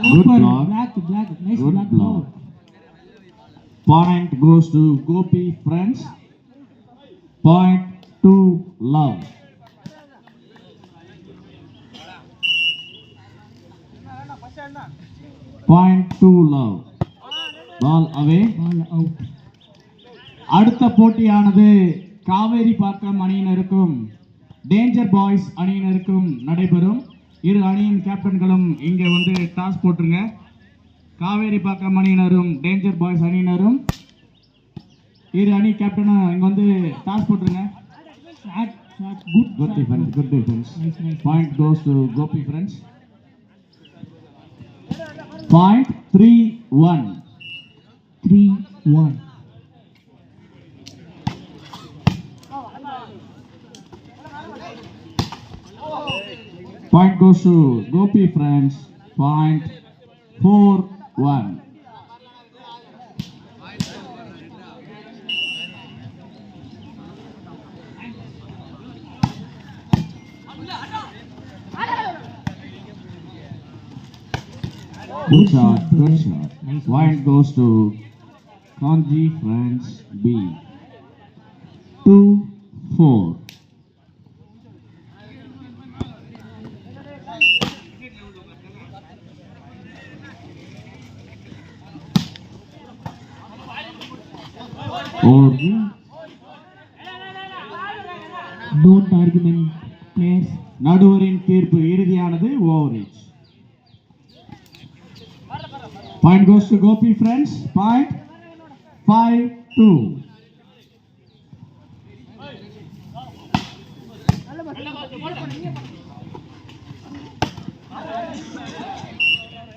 Good block. Black. Nice good block. Point goes to Gopi friends. Point to love. Point to love. Ball away. Ball out. அடுத்த போட்டியானது காவேரி பாக்கம் அணியினருக்கும் danger boys அணியினருக்கும் நடைபெறும். இரு அணியின் கேப்டன்களும் இங்கே வந்து toss போட்டுருங்க. காவேரி பாக்கம் அணியினரும் டேஞ்சர் பாய்ஸ் அணியினரும் இரு அணி கேப்டனும் இங்கே வந்து டாஸ் போட்டுருங்க. Good defense. Nice. Point goes to Gopi friends. Point 3-1. 3-1. Point goes to Gopi friends. Point 4-1. Good shot. Nice. Point goes to Kanji friends B. 2-4. Don't argument players. நடுவரின் தீர்ப்பு இறுதியானது overreach. Point goes to Gopi friends. Point 5-2.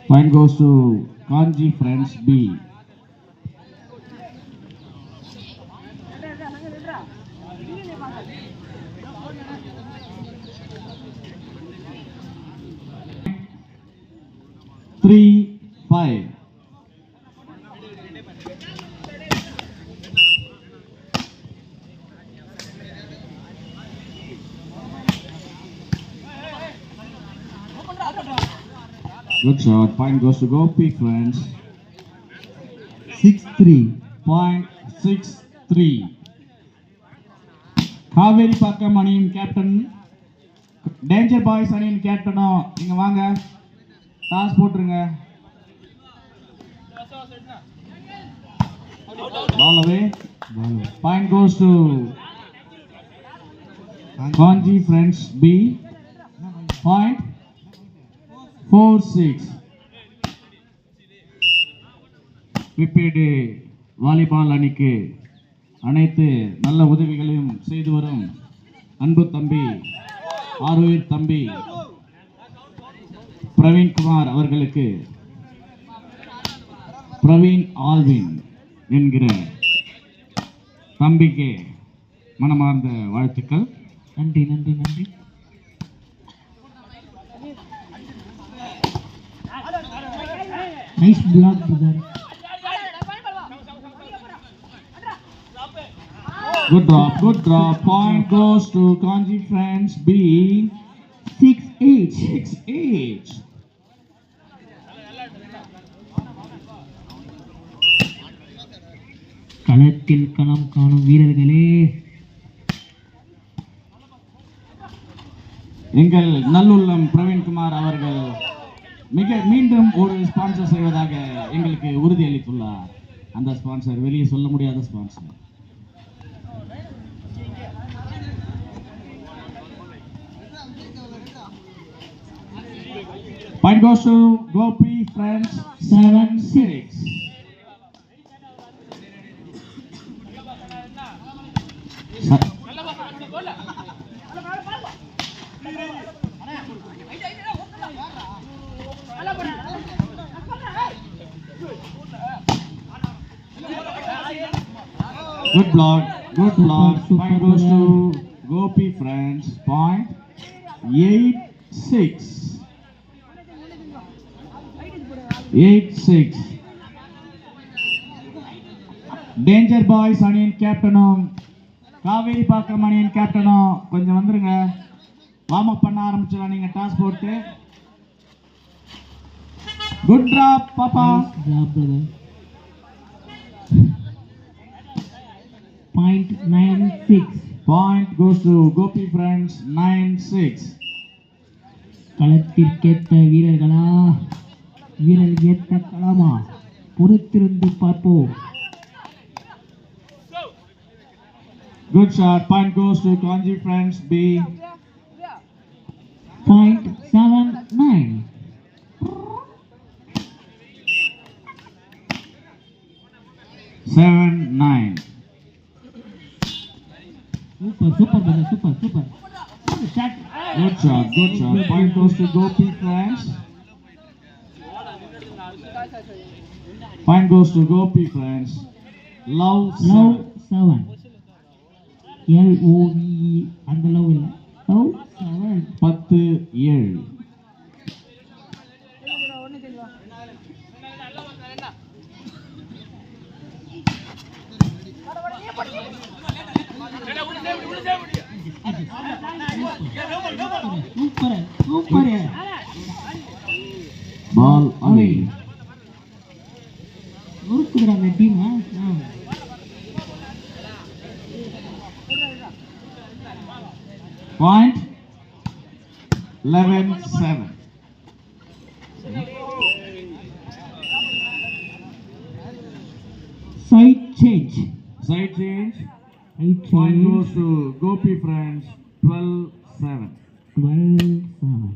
Point goes to Kanji friends B. Three, 5. Good shot. Point goes to Gopi friends. 6-3. Point 6-3. Kaveri பாக்கம் அணியின் captain danger boys அணியின் கேப்டனும் இங்க வாங்க toss போட்டுருங்க. Ball away. Point goes to Kanji friends B. Point 4-6. பிபிடி volleyball அணிக்கு அனைத்து நல்ல உதவிகளையும் செய்து வரும் அன்பு தம்பி ஆரோக்கிய தம்பி பிரவீன்குமார் அவர்களுக்கு பிரவீன் ஆல்வின் என்கிற தம்பிக்கு மனமார்ந்த வாழ்த்துக்கள். நன்றி. Nice block, brother. Good drop. Point goes to Kanji friends B. 6-8. களத்தில் களம் காணும் வீரர்களே, எங்கள் நல்லுள்ளம் பிரவீன்குமார் அவர்கள் மீண்டும் ஒரு ஸ்பான்சர் செய்வதாக எங்களுக்கு உறுதியளித்துள்ளார். அந்த ஸ்பான்சர் வெளியே சொல்ல முடியாத sponsor. Point goes to Gopi friends 7-6. Good block. Good block. Super Point goes to brother. Gopi friends. Point 8-6. 8-6. Danger Boys அணியின் கேப்டனும் காவேரி பாக்கம் அணியின் கேப்டனும் கொஞ்சம் வந்துருங்க. வார்ம் அப் பண்ண ஆரம்பிச்சிடலாம் நீங்க டாஸ் போட்டு. குட் டிராப் பாப்பா. Nice job, brother. Point 9-6. Point goes to Gopi friends 9-6. களத்திற்கேற்ற வீரர்களா, வீரர் ஏற்ற களமா, பொறுத்திருந்து பார்ப்போம். Good shot. Point goes to Kanji friends B. Point 7-9. Seven, 9. Super brother, super. Good shot. Good shot. Good shot. Point goes to Gopi friends. Point goes to Gopi friends. Love Love 7. 7. LOVE அந்த love இல்ல. Love 7. 10-7. Super. Ball away. நொறுக்குதுடா அந்த team. Point 11-7. Side change. Side change. Side Point change. goes to Gopi friends 12-7. 12-7.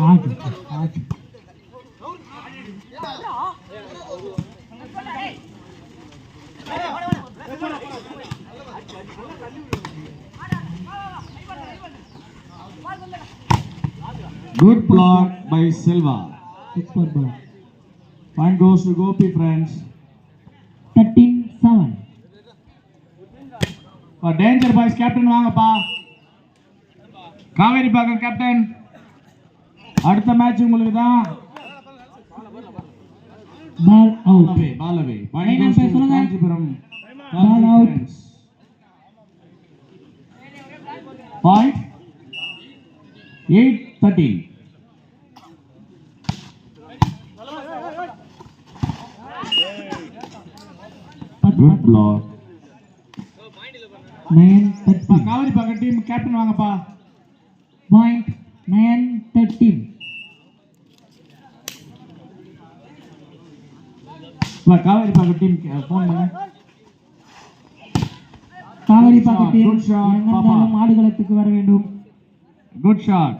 ஆட்டு. Good block by Silva. Super ball. Point goes to Gopi friends. 13-7. Danger Boys captain வாங்கப்பா. காவேரி பாக்கம் captain. அடுத்த match உங்களுக்கு தான். Ball out. Ball away. Point Line goes umpire to சொல்லுங்க. Kanchipuram. Ball out. Point 8-13. Good block. 9-13. Kaveri பாக்கம் team captain வாங்கப்பா. Point 9-13. Kaveri பாக்கம் team phone பண்ணு. காவிரி பாக்கத்தில் Good shot, எங்கிருந்தாலும் பாப்பா. ஆடுகளத்துக்கு வர வேண்டும். Good shot.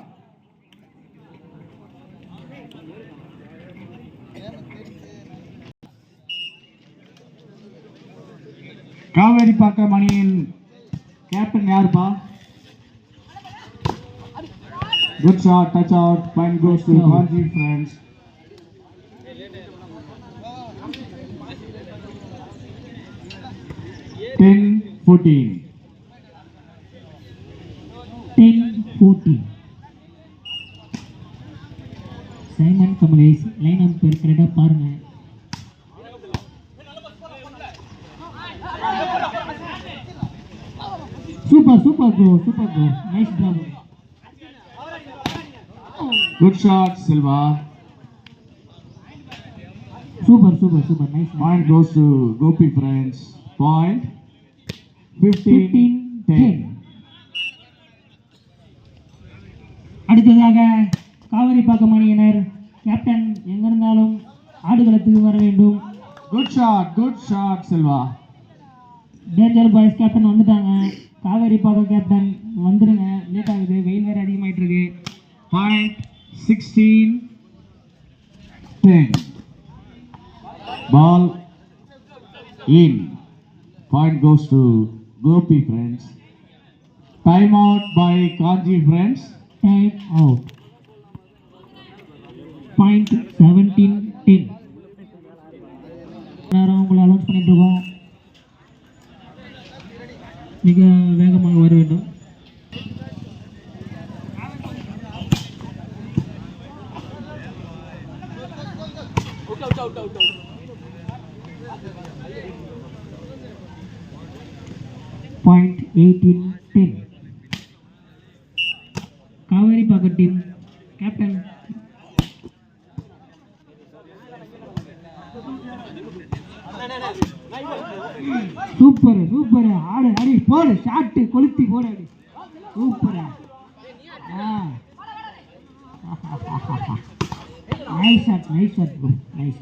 காவேரி பாக்கம் அணியின் கேப்டன் யாருப்பா? Good shot, touch out. Point goes to Touch out. Kanji friends. Ten, 14. 10-14. Simon Kamlesh line umpire கரெக்டாக பாருங்க. Super bro nice job. Good shot, Silva. Super nice. Point goes to Gopi friends. Point 15-10. அடுத்ததாக காவிரி பாக்கம் அணியினர் captain எங்கிருந்தாலும் ஆடுகளத்துக்கு வர வேண்டும். Good shot, Silva. Danger boys captain வந்துட்டாங்க. காவேரி பாக்கம் captain வந்துடுங்க, late ஆகுது, வெயில் வேறு அதிகமாயிட்டு இருக்கு. Point 16-10. Ball in. Point goes to Gopi friends. Time out by Kanji friends. Time out. Point 17-10. எல்லாரும் உங்களை அலௌன்ஸ் பண்ணிட்டு இருக்கோம். மிக வேகமாக வர வேண்டும். Point 18-10. காவேரி பாக்கம் டீம் கேப்டன் சூப்பர் சூப்பர் ஆடு அடி போடு ஷாட் கொளுத்தி போடு அடி super nice shot bro nice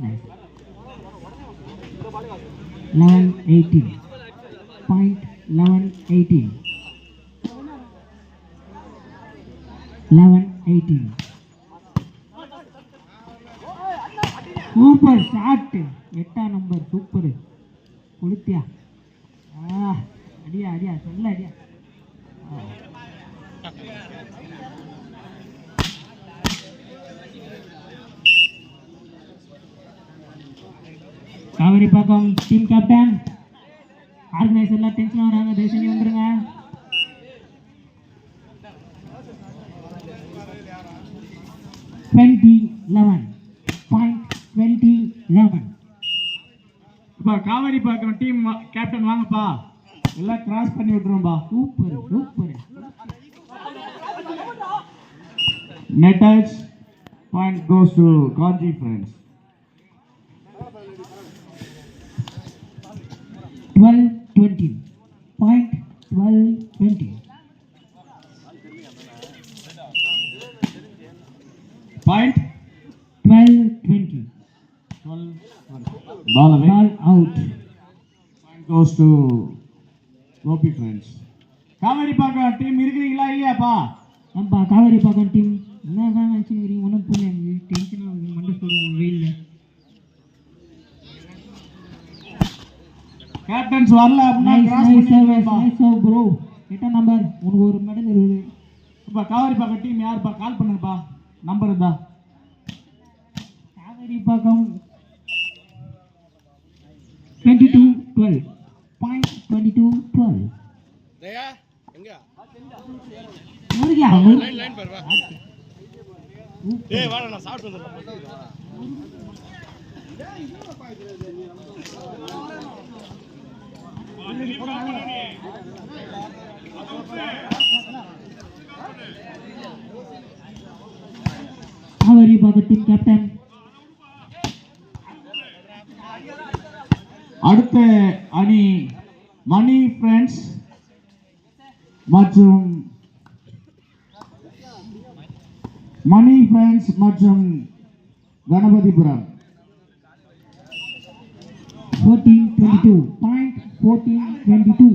11-18 point 11-18 super shot 8ஆம் நம்பர் சூப்பர் கொளுத்தியா அடியா அடியா சொல்ல அடியா காவேரி பாக்கம் டீம் கேப்டன் ஆர்கனைசர்லாம் டென்ஷன் வராங்க தயவு செஞ்சு வந்துருங்க. இப்போ காவேரி பாக்கம் டீம் கேப்டன் வாங்கப்பா, எல்லாம் கிராஸ் பண்ணி விட்டுருவோம்பா. Super super Net touch. Point goes to Kanji friends. 12-20. Point 12-20. Point 12-20. Ball away. Ball out. Point goes to Gopi friends. Kaveri Pakkam team இருக்கிறீங்களா இல்லையாப்பா? நம்ம காவேரி பாக்கம் டீம் என்னதான் நினச்சிக்கிறீங்க ஒன்றும் புரியல, எனக்கு டென்ஷனாக மண்டை சொல்லுவாங்க வெயிலில். கேப்டன்ஸ் வரல அப்படின்னா கிராஸ் பண்ணிடுவாப்பா. ப்ரோ 8ஆம் நம்பர் உனக்கு ஒரு மெடல் இருக்குது. இப்போ காவேரி பாக்கம் டீம் யாருப்பா கால் பண்ணுங்கப்பா, நம்பர் இருந்தா. காவேரி பாக்கம் 22-12. Point 22-12. முருகா காவேரி பாக்கம் டீம் கேப்டன் அடுத்த அணி மணி ஃப்ரெண்ட்ஸ் மற்றும் Ganapathipuram. 14-22. Point 14-22.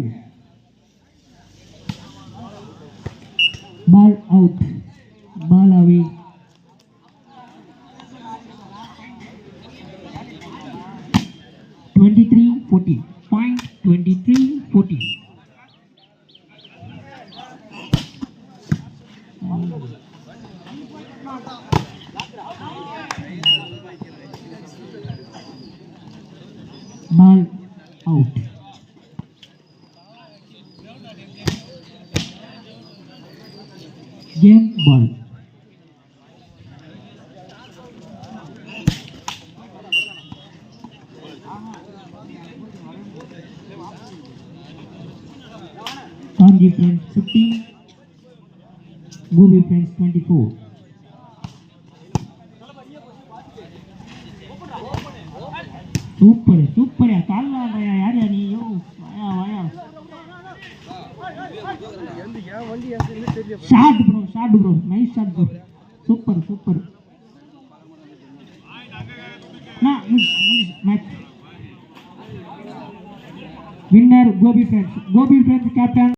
Ball out. Ball away. (23-14). Point 23-14. Ball out. Game ball. Kanji friends 15, Gopi friends 24. Super super கால்ல யார் நீயோ வாயா வாயா shot bro nice shot bro super super match winner Gopi friends captain